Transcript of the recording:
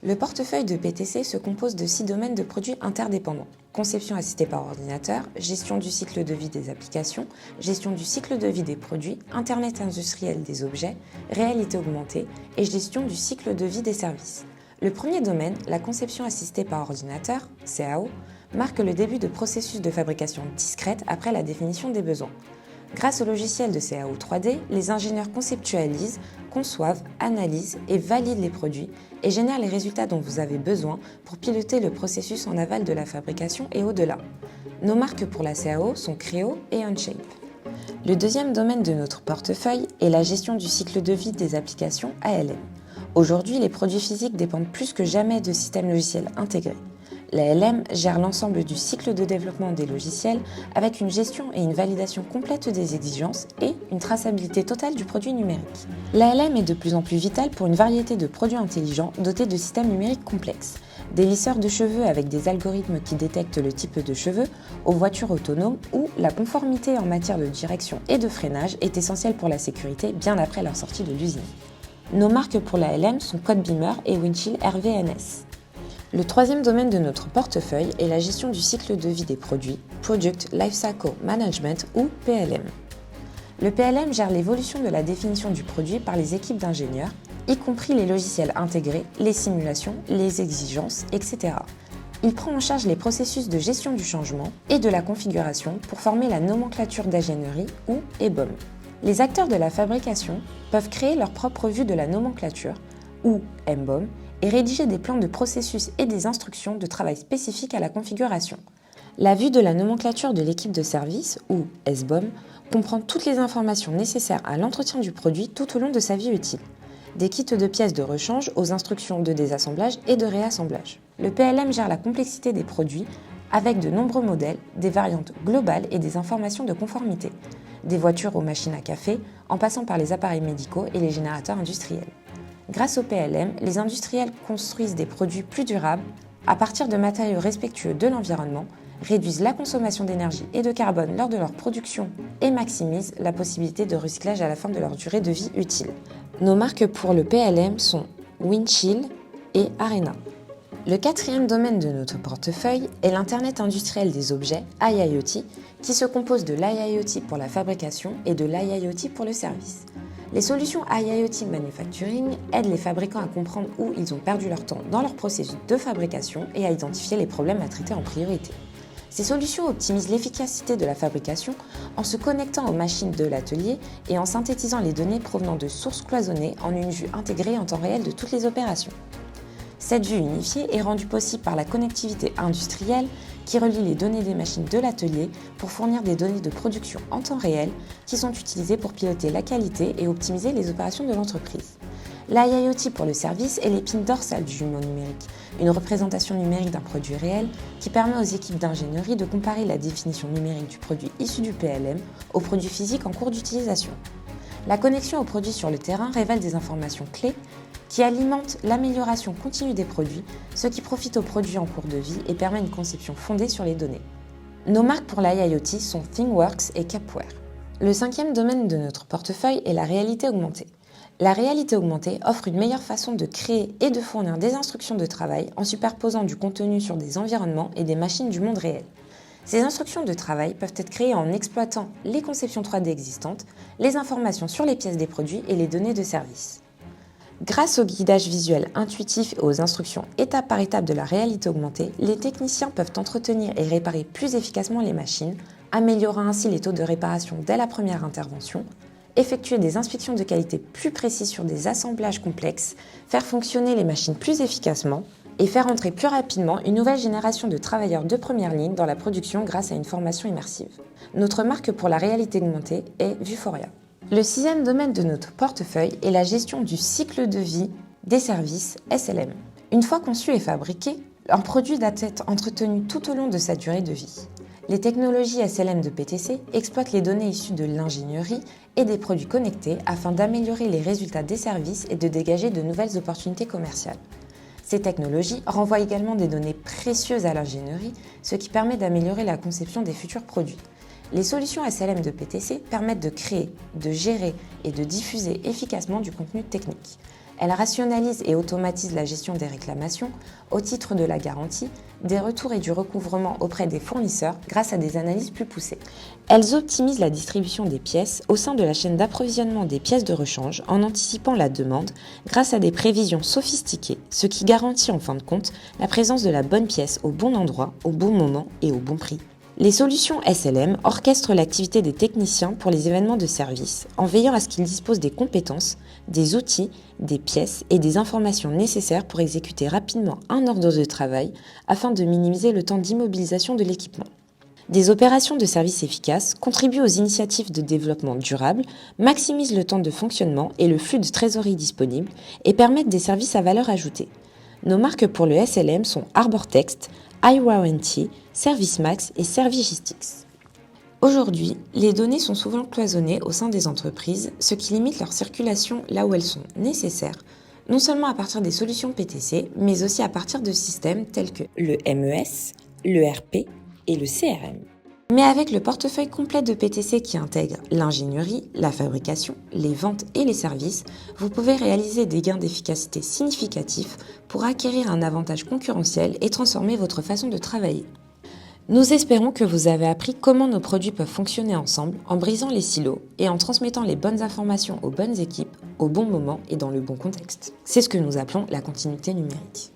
Le portefeuille de PTC se compose de 6 domaines de produits interdépendants. Conception assistée par ordinateur, gestion du cycle de vie des applications, gestion du cycle de vie des produits, Internet industriel des objets, réalité augmentée et gestion du cycle de vie des services. Le premier domaine, la conception assistée par ordinateur, CAO, marque le début de processus de fabrication discrète après la définition des besoins. Grâce au logiciel de CAO 3D, les ingénieurs conceptualisent, conçoivent, analysent et valident les produits et génèrent les résultats dont vous avez besoin pour piloter le processus en aval de la fabrication et au-delà. Nos marques pour la CAO sont Creo et Onshape. Le deuxième domaine de notre portefeuille est la gestion du cycle de vie des applications ALM. Aujourd'hui, les produits physiques dépendent plus que jamais de systèmes logiciels intégrés. L'ALM gère l'ensemble du cycle de développement des logiciels avec une gestion et une validation complète des exigences et une traçabilité totale du produit numérique. L'ALM est de plus en plus vitale pour une variété de produits intelligents dotés de systèmes numériques complexes. Des lisseurs de cheveux avec des algorithmes qui détectent le type de cheveux, aux voitures autonomes où la conformité en matière de direction et de freinage est essentielle pour la sécurité bien après leur sortie de l'usine. Nos marques pour l'ALM sont Codebeamer et Windchill RVNS. Le troisième domaine de notre portefeuille est la gestion du cycle de vie des produits, Product Lifecycle Management ou PLM. Le PLM gère l'évolution de la définition du produit par les équipes d'ingénieurs, y compris les logiciels intégrés, les simulations, les exigences, etc. Il prend en charge les processus de gestion du changement et de la configuration pour former la nomenclature d'ingénierie ou EBOM. Les acteurs de la fabrication peuvent créer leur propre vue de la nomenclature ou MBOM et rédiger des plans de processus et des instructions de travail spécifiques à la configuration. La vue de la nomenclature de l'équipe de service, ou SBOM, comprend toutes les informations nécessaires à l'entretien du produit tout au long de sa vie utile, des kits de pièces de rechange aux instructions de désassemblage et de réassemblage. Le PLM gère la complexité des produits avec de nombreux modèles, des variantes globales et des informations de conformité, des voitures aux machines à café, en passant par les appareils médicaux et les générateurs industriels. Grâce au PLM, les industriels construisent des produits plus durables à partir de matériaux respectueux de l'environnement, réduisent la consommation d'énergie et de carbone lors de leur production et maximisent la possibilité de recyclage à la fin de leur durée de vie utile. Nos marques pour le PLM sont Windchill et Arena. Le quatrième domaine de notre portefeuille est l'Internet industriel des objets, IIoT, qui se compose de l'IIoT pour la fabrication et de l'IIoT pour le service. Les solutions IIoT Manufacturing aident les fabricants à comprendre où ils ont perdu leur temps dans leur processus de fabrication et à identifier les problèmes à traiter en priorité. Ces solutions optimisent l'efficacité de la fabrication en se connectant aux machines de l'atelier et en synthétisant les données provenant de sources cloisonnées en une vue intégrée en temps réel de toutes les opérations. Cette vue unifiée est rendue possible par la connectivité industrielle qui relie les données des machines de l'atelier pour fournir des données de production en temps réel qui sont utilisées pour piloter la qualité et optimiser les opérations de l'entreprise. L'IIoT pour le service est l'épine dorsale du jumeau numérique, une représentation numérique d'un produit réel qui permet aux équipes d'ingénierie de comparer la définition numérique du produit issu du PLM au produit physique en cours d'utilisation. La connexion aux produits sur le terrain révèle des informations clés qui alimentent l'amélioration continue des produits, ce qui profite aux produits en cours de vie et permet une conception fondée sur les données. Nos marques pour l'IIoT sont ThingWorx et Capware. Le cinquième domaine de notre portefeuille est la réalité augmentée. La réalité augmentée offre une meilleure façon de créer et de fournir des instructions de travail en superposant du contenu sur des environnements et des machines du monde réel. Ces instructions de travail peuvent être créées en exploitant les conceptions 3D existantes, les informations sur les pièces des produits et les données de service. Grâce au guidage visuel intuitif et aux instructions étape par étape de la réalité augmentée, les techniciens peuvent entretenir et réparer plus efficacement les machines, améliorant ainsi les taux de réparation dès la première intervention, effectuer des inspections de qualité plus précises sur des assemblages complexes, faire fonctionner les machines plus efficacement et faire entrer plus rapidement une nouvelle génération de travailleurs de première ligne dans la production grâce à une formation immersive. Notre marque pour la réalité augmentée est Vuforia. Le sixième domaine de notre portefeuille est la gestion du cycle de vie des services SLM. Une fois conçu et fabriqué, un produit doit être entretenu tout au long de sa durée de vie. Les technologies SLM de PTC exploitent les données issues de l'ingénierie et des produits connectés afin d'améliorer les résultats des services et de dégager de nouvelles opportunités commerciales. Ces technologies renvoient également des données précieuses à l'ingénierie, ce qui permet d'améliorer la conception des futurs produits. Les solutions SLM de PTC permettent de créer, de gérer et de diffuser efficacement du contenu technique. Elles rationalisent et automatisent la gestion des réclamations au titre de la garantie, des retours et du recouvrement auprès des fournisseurs grâce à des analyses plus poussées. Elles optimisent la distribution des pièces au sein de la chaîne d'approvisionnement des pièces de rechange en anticipant la demande grâce à des prévisions sophistiquées, ce qui garantit en fin de compte la présence de la bonne pièce au bon endroit, au bon moment et au bon prix. Les solutions SLM orchestrent l'activité des techniciens pour les événements de service en veillant à ce qu'ils disposent des compétences, des outils, des pièces et des informations nécessaires pour exécuter rapidement un ordre de travail afin de minimiser le temps d'immobilisation de l'équipement. Des opérations de service efficaces contribuent aux initiatives de développement durable, maximisent le temps de fonctionnement et le flux de trésorerie disponible et permettent des services à valeur ajoutée. Nos marques pour le SLM sont Arbortext, iWarranty, ServiceMax et Servigistics. Aujourd'hui, les données sont souvent cloisonnées au sein des entreprises, ce qui limite leur circulation là où elles sont nécessaires, non seulement à partir des solutions PTC, mais aussi à partir de systèmes tels que le MES, l'ERP et le CRM. Mais avec le portefeuille complet de PTC qui intègre l'ingénierie, la fabrication, les ventes et les services, vous pouvez réaliser des gains d'efficacité significatifs pour acquérir un avantage concurrentiel et transformer votre façon de travailler. Nous espérons que vous avez appris comment nos produits peuvent fonctionner ensemble en brisant les silos et en transmettant les bonnes informations aux bonnes équipes, au bon moment et dans le bon contexte. C'est ce que nous appelons la continuité numérique.